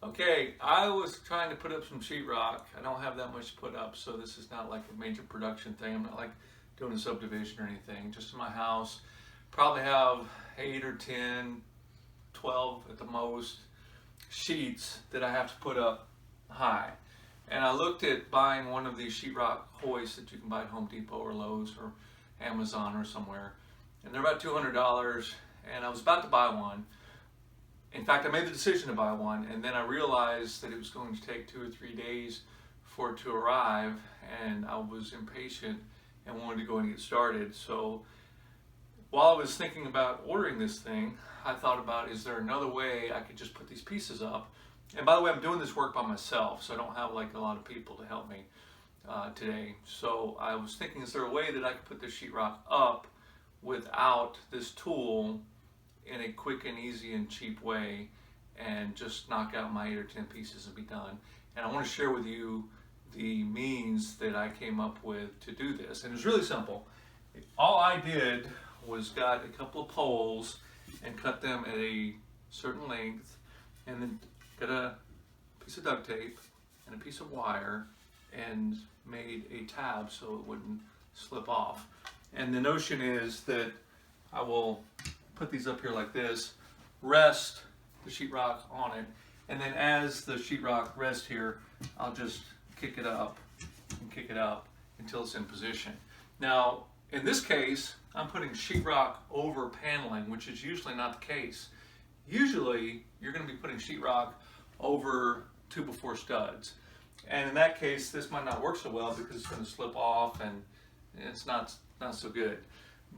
Okay, I was trying to put up some sheetrock. I don't have that much to put up, so this is not like a major production thing. I'm not like doing a subdivision or anything. Just in my house, probably have 8 or 10, 12 at the most sheets that I have to put up high. And I looked at buying one of these sheetrock hoists that you can buy at Home Depot or Lowe's or Amazon or somewhere. And they're about $200, and I was about to buy one. In fact, I made the decision to buy one, and then I realized that it was going to take 2 or 3 days for it to arrive, and I was impatient and wanted to go and get started. So while I was thinking about ordering this thing, I thought about, is there another way I could just put these pieces up? And by the way, I'm doing this work by myself, so I don't have like a lot of people to help me today. So I was thinking, is there a way that I could put this sheetrock up without this tool in a quick and easy and cheap way, and just knock out my 8 or 10 pieces and be done? And I want to share with you the means that I came up with to do this. And it's really simple. All I did was got a couple of poles and cut them at a certain length, and then got a piece of duct tape and a piece of wire and made a tab so it wouldn't slip off. And the notion is that I will put these up here like this, rest the sheetrock on it, and then as the sheetrock rests here, I'll just kick it up and kick it up until it's in position. Now, in this case, I'm putting sheetrock over paneling, which is usually not the case. Usually, you're going to be putting sheetrock over 2x4 studs. And in that case, this might not work so well because it's going to slip off and it's not so good.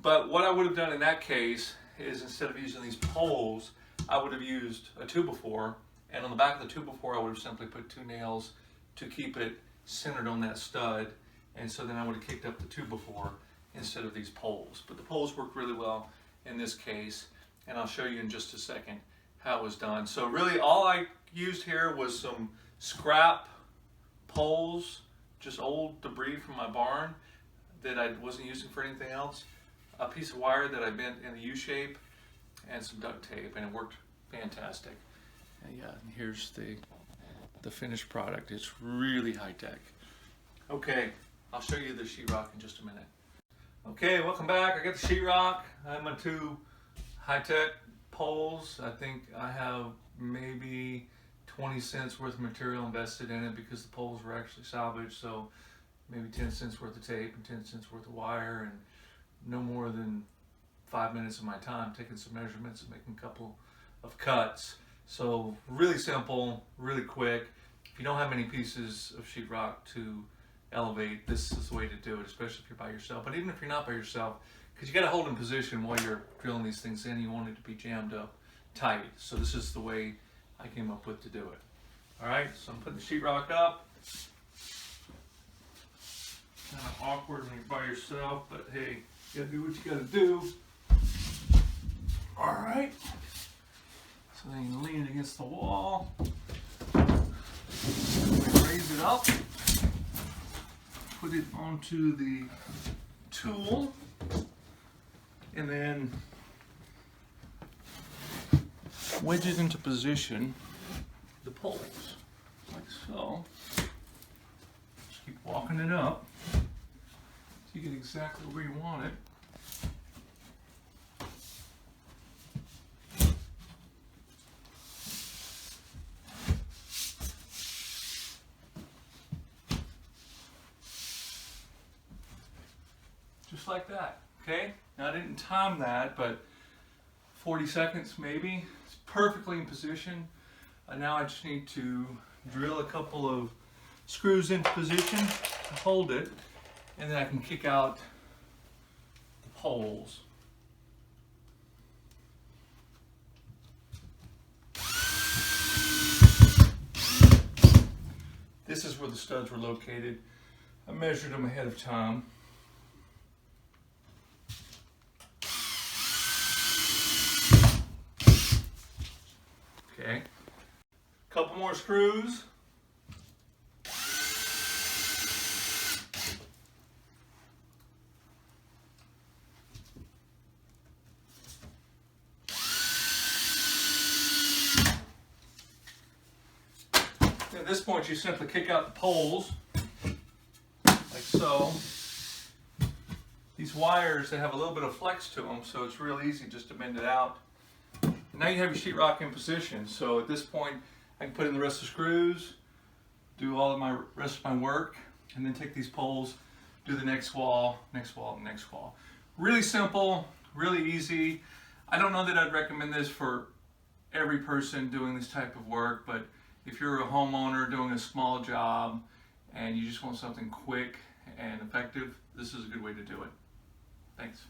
But what I would have done in that case is, instead of using these poles, I would have used a 2x4, and on the back of the 2x4 I would have simply put 2 nails to keep it centered on that stud, and so then I would have kicked up the 2x4 instead of these poles. But the poles work really well in this case, and I'll show you in just a second how it was done. So really all I used here was some scrap poles, just old debris from my barn that I wasn't using for anything else, a piece of wire that I bent in a U shape, and some duct tape, and it worked fantastic. And yeah, and here's the finished product. It's really high tech. Okay, I'll show you the sheetrock in just a minute. Okay, welcome back. I got the sheetrock. I have my 2 high tech poles. I think I have maybe 20 cents worth of material invested in it because the poles were actually salvaged. So maybe 10 cents worth of tape and 10 cents worth of wire, and no more than 5 minutes of my time taking some measurements and making a couple of cuts. So really simple, really quick. If you don't have many pieces of sheetrock to elevate, this is the way to do it, especially if you're by yourself. But even if you're not by yourself, because you got to hold in position while you're drilling these things in, you want it to be jammed up tight. So this is the way I came up with to do it. All right, so I'm putting the sheetrock up. Kind of awkward when you're by yourself, but hey, you gotta do what you gotta do. All right, so then you lean it against the wall, raise it up, put it onto the tool, and then wedge it into position, the poles, like so. Just keep walking it up so you get exactly where you want it. Just like that, okay? Now I didn't time that, but 40 seconds maybe. It's perfectly in position. Now I just need to drill a couple of screws into position to hold it, and then I can kick out the poles. This is where the studs were located. I measured them ahead of time. Okay, couple more screws. At this point, you simply kick out the poles, like so. These wires, they have a little bit of flex to them, so it's real easy just to bend it out. Now you have your sheetrock in position. So at this point, I can put in the rest of the screws, do all of my rest of my work, and then take these poles, do the next wall, next wall, and next wall. Really simple, really easy. I don't know that I'd recommend this for every person doing this type of work, but if you're a homeowner doing a small job and you just want something quick and effective, this is a good way to do it. Thanks.